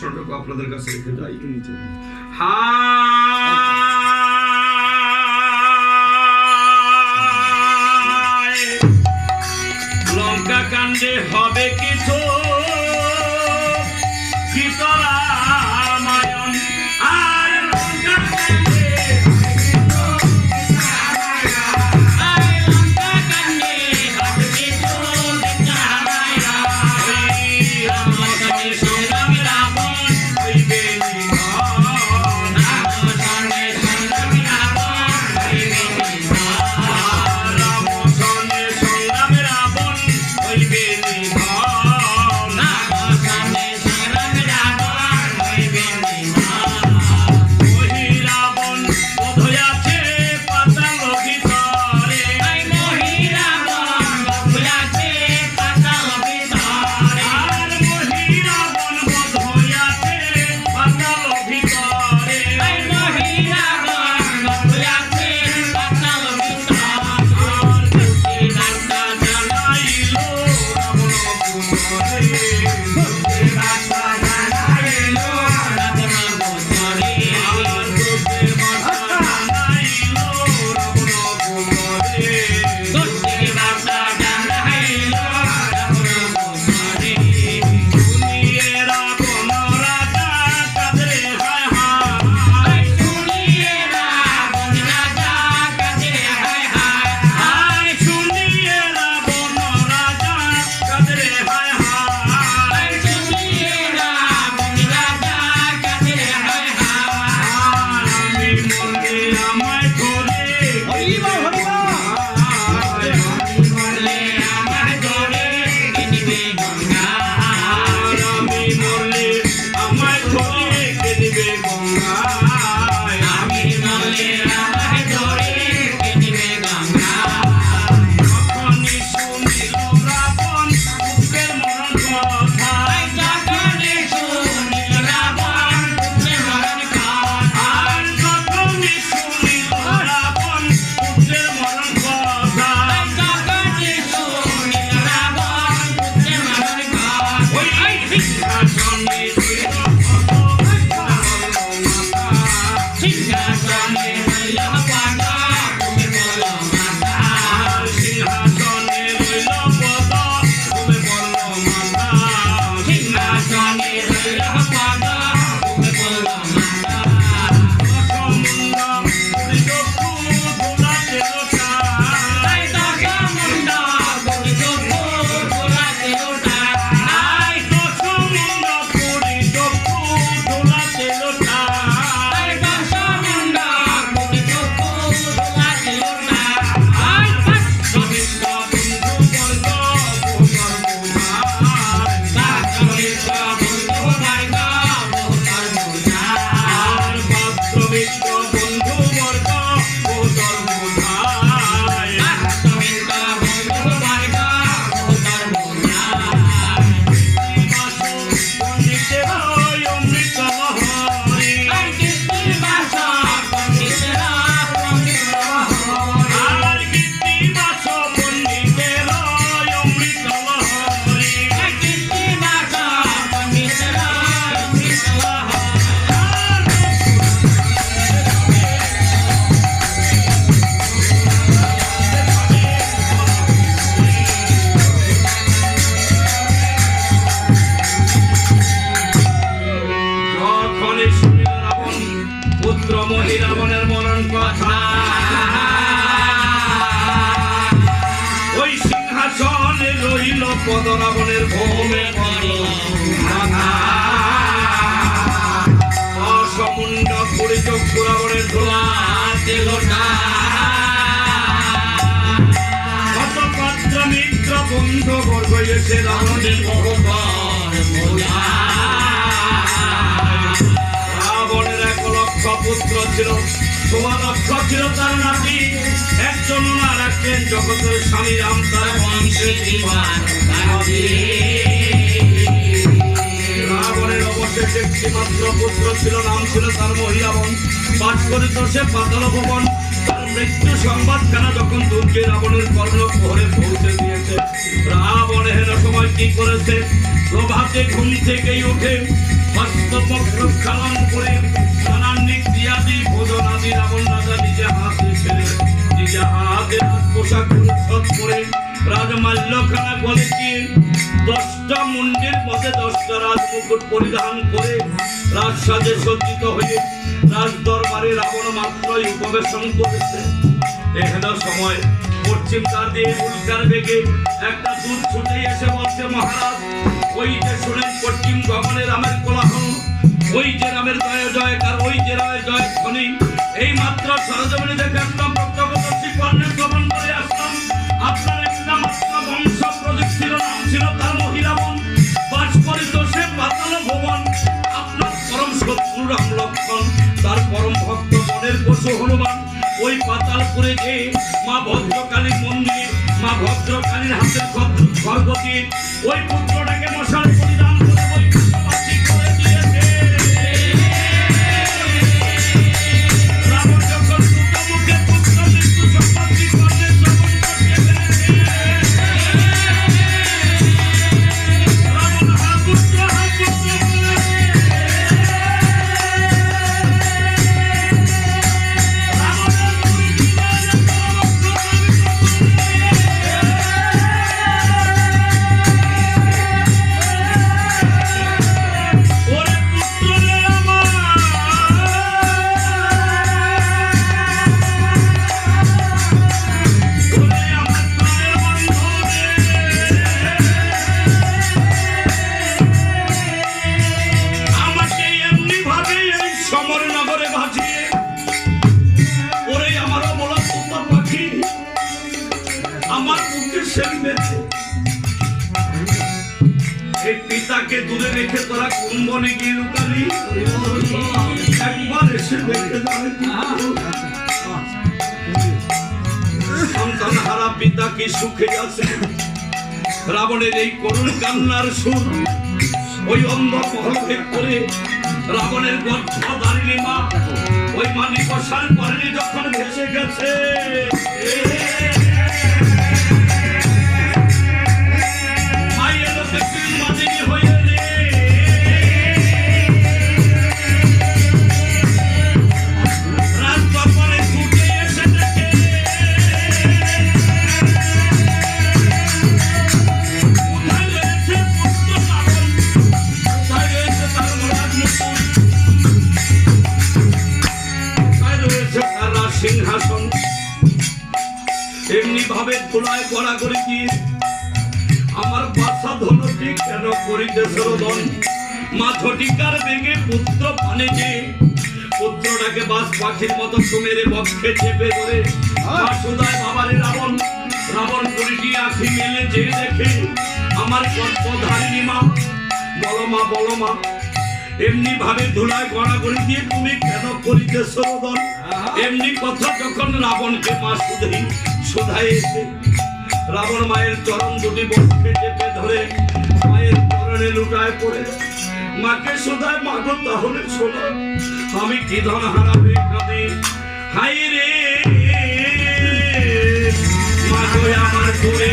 ভাষণটুকু আপনাদের কাছে রেখে যাই। লঙ্কা কাণ্ডে হবে কিছু রামায়ণ আর লঙ্কা কাণ্ডে রাবণের মরণ কথা ওই সিংহাসনে রইল পদ রাবণের ভূমে অসমুণ্ড পরিচক্ষু রাবণের ধোলা পাত্র মিত্র বন্ধু বর্গ এসে রাবণের রাবণের 1 লক্ষ পুত্র ছিল, 1.5 লক্ষ ছিল তার নাতি, একজন না রাখলেন জগতের স্বামী রাম তার বংশে রাবণের অবশেষে একটি মাত্র পুত্র ছিল, নাম ছিল তার মহিরাবণ। বাস করিত সে পাতাল ভবন। তার মৃত্যু সংবাদখানা যখন দুর্গে রাবণের কর্ণকুহরে পৌঁছে দিয়েছে, রাবণ হেন সময় কি করেছে? প্রভাতে ঘুম থেকেই উঠে হস্ত বস্ত্রখানা গলে দিয়ে 10টা মুন্ডের মধ্যে 10টা রাজমুকুট পরিধান করে রাজসাজে সজ্জিত হয়ে রাজ দরবারে রাবণ মাত্রই উপবেশন করেছে। এহেন সময় পশ্চিম দ্বার দিয়ে উল্কার বেগে একটা দূত ছুটে এসে বলছে, মহারাজ ওই যে শুনেন পশ্চিম গগনে রামের কোলাহল, ওই যে রামের জয় জয়কার, ওই যে রামের জয় ধ্বনি, এই মাত্র সরজমিনে দেখে আসলাম, প্রত্যক্ষদর্শী কর্ণে শ্রবণ করে আসলাম। আপনার একটা মাত্র বংশ প্রদীপ ছিল, নাম ছিল তার মহিরাবন, বাস করিত সে পাতাল ভুবন। আপনার পরম শত্রু রাম লক্ষ্মণ, তার পরম ভক্ত বনের পশু হনুমান ওই পাতালপুরে যে মা ভদ্রকালীর মন্দির, মা ভদ্রকালীর হাতের খড়গতি ওই পুত্রটাকে মশাল পরিধান করে বৈকুণ্ঠবাসী করে দিয়েছে। রাবণ যখন মুখে পুত্র মৃত্যু সম্পত্তি করলে শ্রবণ করতে পেরেছে। রাবণ হা পুত্র বলে পিতাকে দূরে রেখে তোরা কোন বনে গিয়ে লুকালি? একবার এসে দেখে সন্তান হারা পিতা কি সুখে আছে? রাবণের এই করুণ কান্নার সুর ওই অন্ধ মহল ভেদ করে রাবণের গর্ভধারিণী মা ওই মানি কষার করেনি যখন ভেসে গেছে। সিংহাসন এমনি ভাবে ধুলায় গড়া করে দিয়ে আমার বাসা ধনটি কেন করিতেছ রোদন? মা ঝটিকার বেগে পুত্র পানে যে পুত্রটাকে বাস পাখির মতো সুমেরে বক্ষে চেপে ধরে বাসুদায় বাবারে রাবণ রাবণ কুড়িটি আঁখি মেলে যে দেখে আমার গর্ভধারিণী মা। বলো মা, বলো মা, এমনি ভাবে ধুলায় গড়াগড়ি দিয়ে তুমি কেন করিতেছ রোদন? এমনি কথা যখন রাবণকে মা সুধায় এসে রাবণ মায়ের চরণ দুটি বক্ষে চেপে ধরে মায়ের চরণে লুটায় পড়ে মাকে সুধায়, মাগো তাহলে শোনো আমি কি ধন হারা হয়ে কাঁদি। হাই রে মাগো আমার দূরে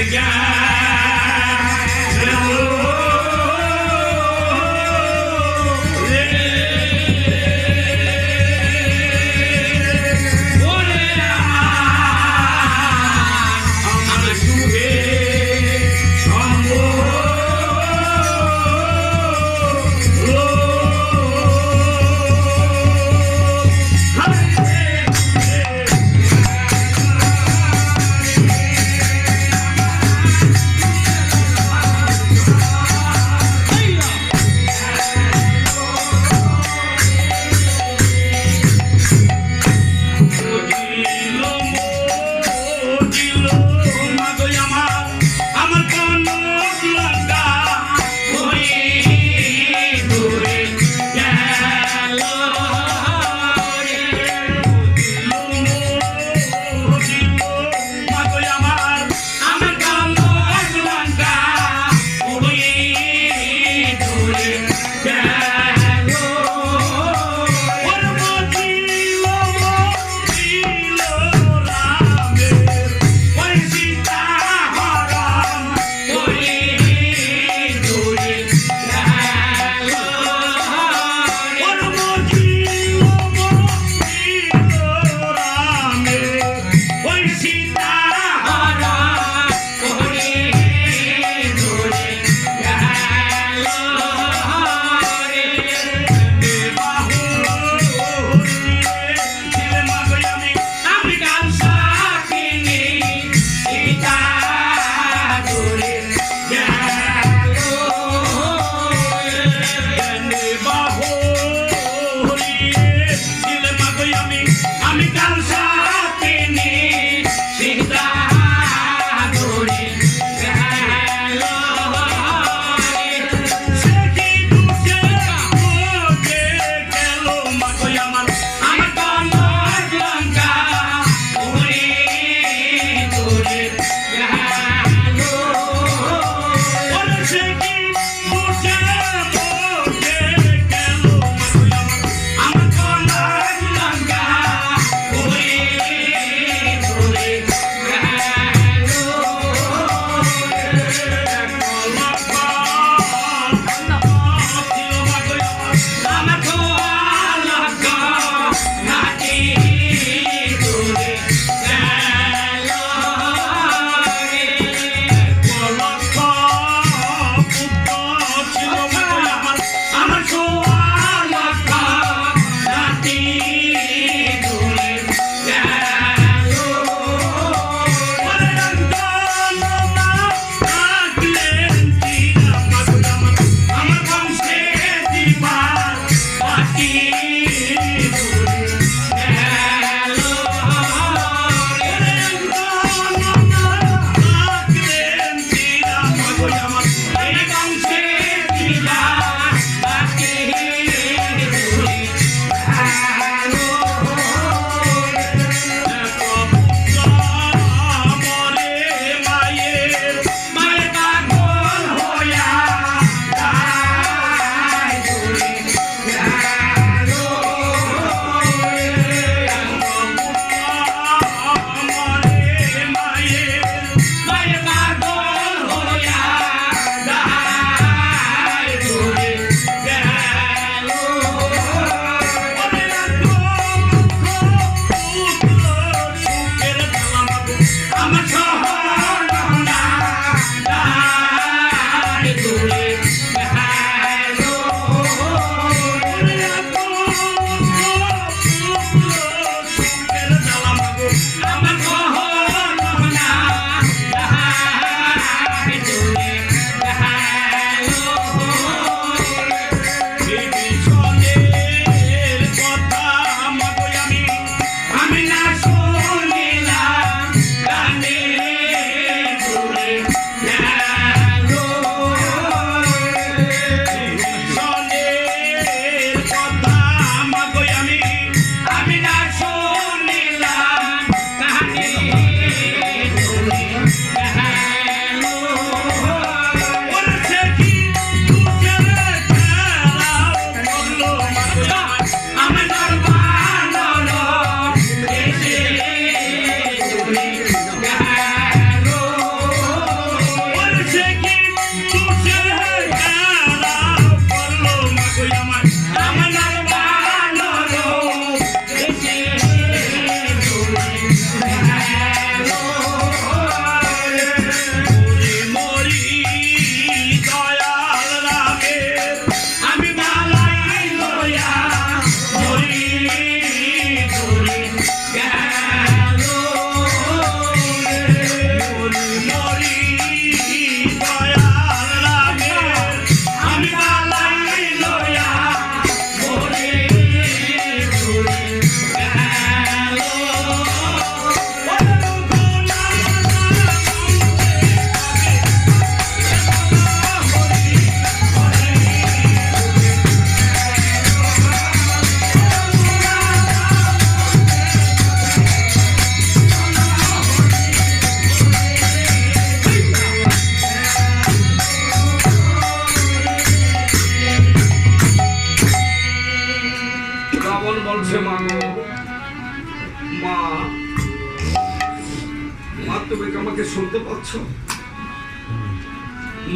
শুনতে পাচ্ছ?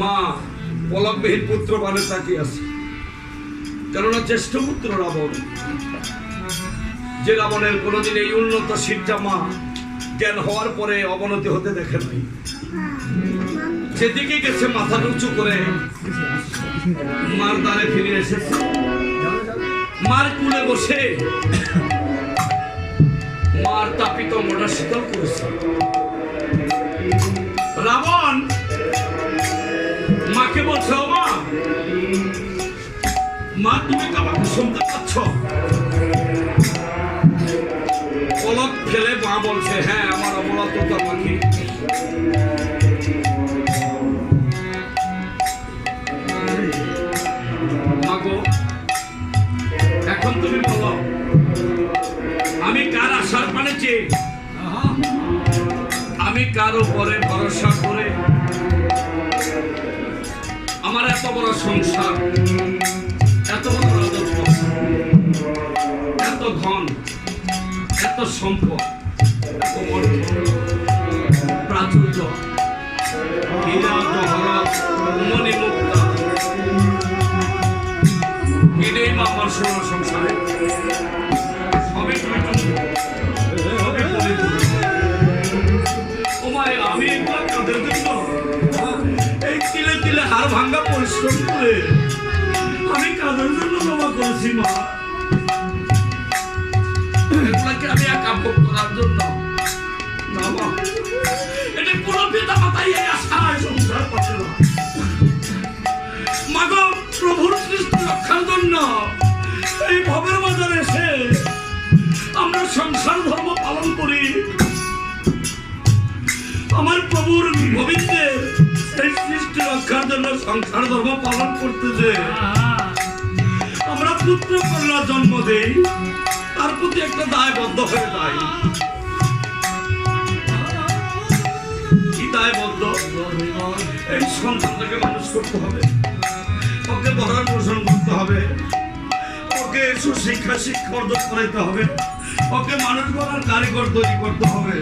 মা পলকবিহীন পুত্র মানে তাকিয়ে আছে, কেননা জ্যেষ্ঠ পুত্র রাবণ, যে রাবণের কোনোদিন এই উন্নত শিক্ষা মা জ্ঞান হওয়ার পরে অবনতি হতে দেখে নাই। যেদিকে গেছে মাথা উঁচু করে মার দ্বারে ফিরে এসেছে, মার কুলে বসে মার তাপিত মনটা শীতল করেছে। রাবণ মাকে বলছে, ও মা, মা তুমি আমাকে শুনতে পাচ্ছ? পলক ফেলে মা বলছে, হ্যাঁ আমার অবলতা পাখি। মাগো এখন তুমি বলো, আমি কার আশার পানে চেয়ে, আমি কার উপরে ভরসা করে আমার এত বড় সংসার, এত বড় রাজত্ব, এত ধন, এত সম্পদ, এত প্রাচুর্য, হীরা জহরত, মণিমুক্তা, এটাই মা আমার সোনার সংসারে সবই আমি কাদের জন্য এই তিলে তিলে হাড় ভাঙ্গা পরিশ্রম করে আমি কাদের জন্য জমা করেছি মা? এগুলাকে আমি একা ভোগ করার জন্য না মা, এটা কোনো পিতা মাতাই এই আশায় সংসার করছে না। মাগো প্রভুর সৃষ্টি রক্ষার জন্য এই ভবের বাজারে এসে আমরা সংসার ধর্ম পালন করি। আমার প্রভুর গোবিন্দের এই সৃষ্টি রক্ষার জন্য সংসার ধর্ম পালন করতেছে। আমরা পুত্র কন্যা জন্ম দেই, তার প্রতি একটা দায়বদ্ধ হয়ে যায়। কি দায়বদ্ধ? এই সন্তানটাকে মানুষ করতে হবে, ওকে ভরণ পোষণ করতে হবে, ওকে সুশিক্ষা শিক্ষা অর্জন করাইতে হবে, ওকে মানুষ করার কারিগর তৈরি করতে হবে।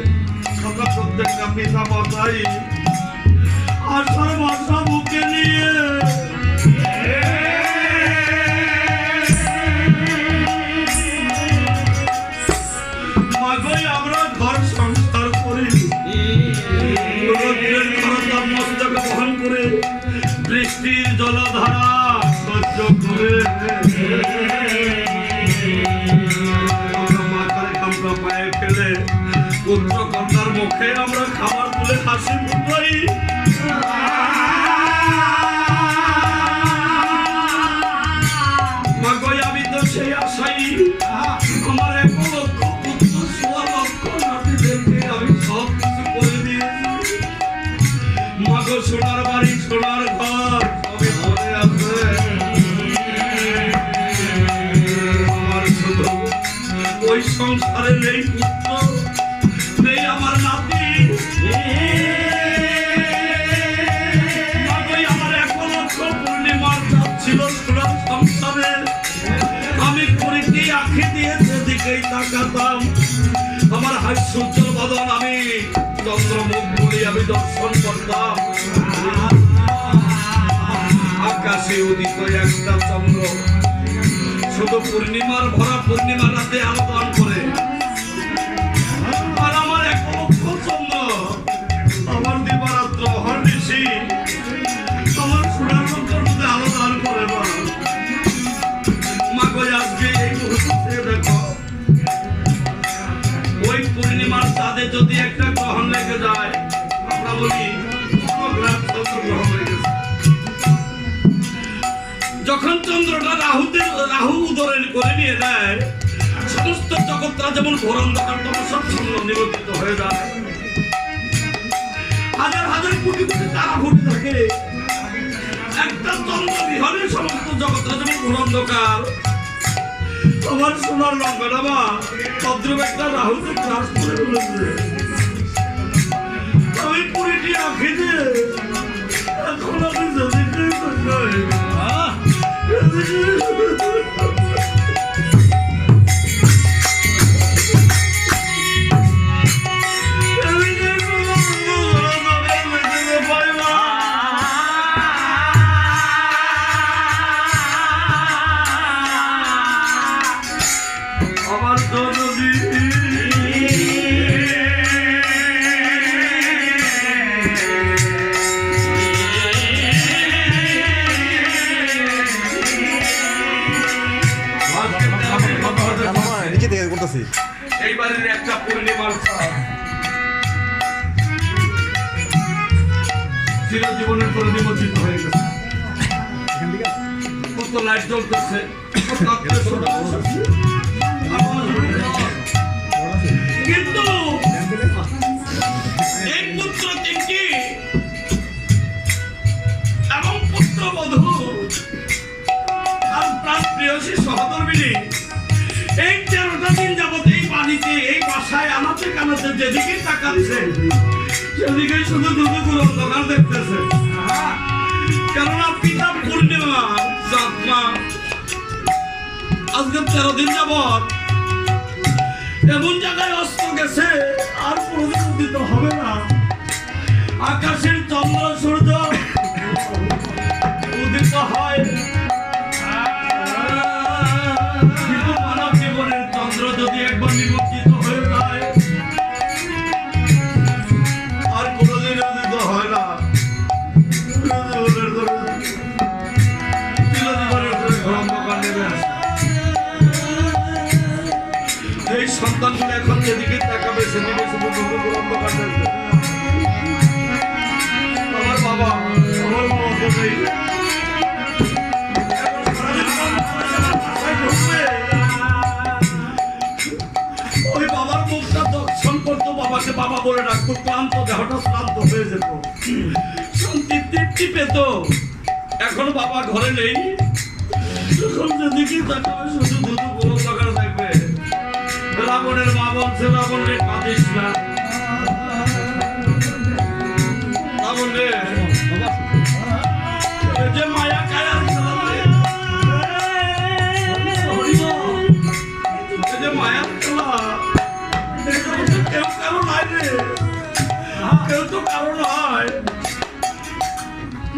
আমরা প্রত্যেকটা পিতা মাতাই আশার ভাষা বুকে নিয়ে আমরা ঘর সংসার করি, মস্তকে বহন করে বৃষ্টির জলধারা সহ্য করে পায়ে ফেলে পুত্র কন্যার মুখে আমরা খাবার তুলে হাসি ফুটাই। আমি তো সেই আশাই, আমার 1 লক্ষ পুত্র 1.5 লক্ষ নাতিদেরকে আমি সব কিছু করে দিয়েছি। মাগো সোনার বাড়ি সোনার ঘর সবই পড়ে আছে, আমার শুধু ওই সংসারে নেই পুত্র, নেই আমার নাতি। আমার 1 লক্ষ পূর্ণিমার চাঁদ ছিল সোনার সংসারে, আমি কুড়িটি আঁখি দিয়ে সেদিকেই তাকাতাম। আমার হাস্যোজ্জ্বল বদন আমি চন্দ্রমুখ বলি আমি দর্শন করতাম। আকাশে উদিত একটা চন্দ্র শুধু পূর্ণিমার ভরা পূর্ণিমা রাতে আলোদন করে, আর আমার 1 লক্ষ চন্দ্র আমার দিবারাত্র হরনিশি আমার সোনার লঙ্কার মধ্যে আলোদন করে। মাগো আজকে এই মুহূর্তে দেখো, ওই পূর্ণিমার চাঁদে যদি একটা গ্রহণ লেগে যায়, আমরা বলি চন্দ্রগ্রহণ হয়ে গেছে। যখন চন্দ্রটা রাহু উদরে করে নিয়ে দেয়, সমস্ত জগৎটা যেমন ঘোর অন্ধকার তমসাচ্ছন্ন নিবন্ধিত হয়ে যায়। হাজার হাজার কোটি কোটি তারা ঘুরে থাকে, একটা চন্দ্র বিহনে সমস্ত জগৎটা যেমন ঘোর অন্ধকার। আমার সোনার লঙ্কাটা বা ভদ্রব একটা রাহুতে ক্লাস করে ফেলেছে। আমি পুরীটি আঁখি দিয়ে এখন আমি এইবারের একটা পূর্ণিমার চিরজীবনের পরে নিমজ্জিত হয়ে গেছে। কত লাইট জ্বলতেছে, কিন্তু এই পুত্র 3টি এবং পুত্রবধূ আর প্রাণ প্রেয়সী সহধর্মিণী এই 13টা দিন যাবত এই পানিতে এই বাসায় আনাতে কানাতে যেদিকে তাকাচ্ছে সেদিকে শুধু অন্ধকার দেখতেছে। কেননা পিতা পূর্ণিমা যাত্রা আজকে 13 দিন যাবত এমন জায়গায় অস্ত গেছে আর কোনদিন উদিত হবে না। আকাশের চন্দ্র সূর্য উদিত হয়, কিন্তু মানব জীবনের চন্দ্র যদি একবার নিমজ্জিত হয়ে যায় আর কোনদিন উদিত হয় না। এই সন্তানগুলো এখন যেদিকে তাকাবে সেদিকে শুধু অন্ধকার দেখবে। আমার বাবা নেই, আমাকে বাবা বলে ডাকতো, ক্লান্ত দেহটা শ্রান্ত হয়ে যেত, শান্তি তৃপ্তি পেত। এখন বাবা ঘরে নেই, যখন যেদিকে তাকাবে শুধু দুধু গোল লাগানো থাকবে। রাবণের মা বলছে, রাবণ রে কাঁদিস না, রাবণ রে যে মায়া কায়ার খেলা রে, যে মায়ার খেলা, কেউ কারো নাই রে, কেউ তো কারো নয়।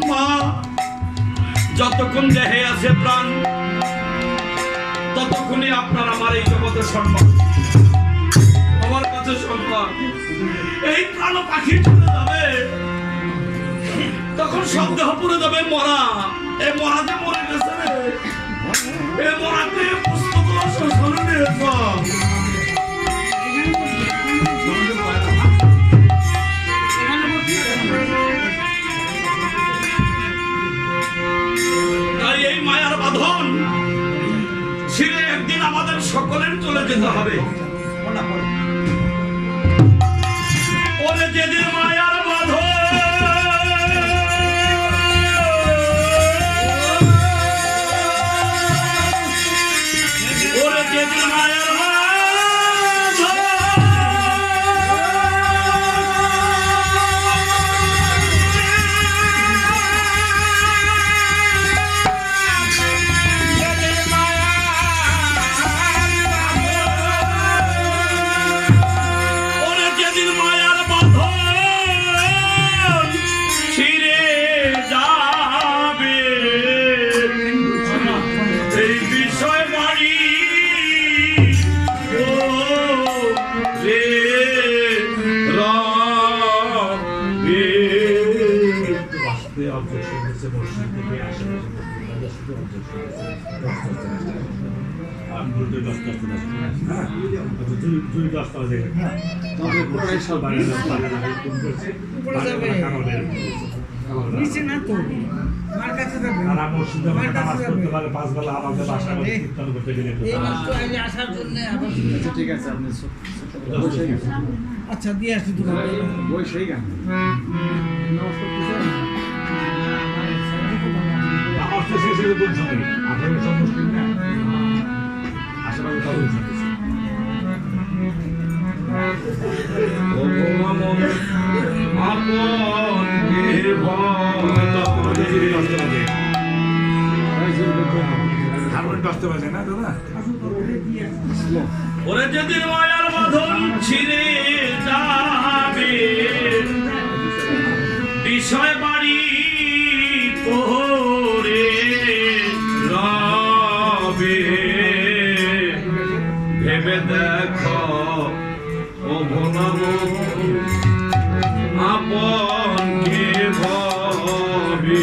মা যতক্ষণ দেহে আছে প্রাণ, ততক্ষণই আপনার আমার এই জগতের সম্মান, আমার কাছে সম্মান। এই প্রাণ পাখি চলে যাবে, তখন সব দেহ পুরে যাবে মরা। এই মরা যে মরে গেছে রে, এই মরাতে পুষ্পগুলো শোষণ নিয়েছ। এই মায়ার বাঁধন ছিঁড়ে একদিন আমাদের সকলের চলে যেতে হবে। ওরে যেদিন মায়ার বাঁধন, ওরে যেদিন মায়ার আচ্ছা দিয়ে আসছি বই সেই গান আমার তো শেষ হয়ে কোন সময় আপনার সব মুশকিল না আশেপাশে সব ওরে যেদিন মায়ার বাঁধন ছিঁড়ে যাবে, বিষয় বাড়ি পড়ে রবে, ভেবে দেখো ও ভোলাম আপন কে ভাবি।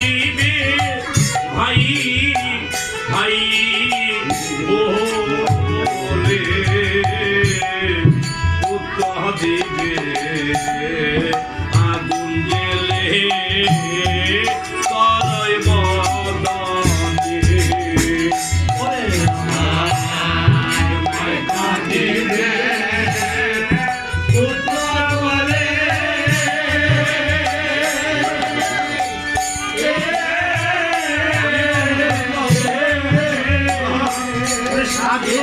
দিবে ভাই ভাই বলে উত্তর দিবে আগুন জেলে করয় মদনে ওরে আমার দিবে উত্তর বলে সাধে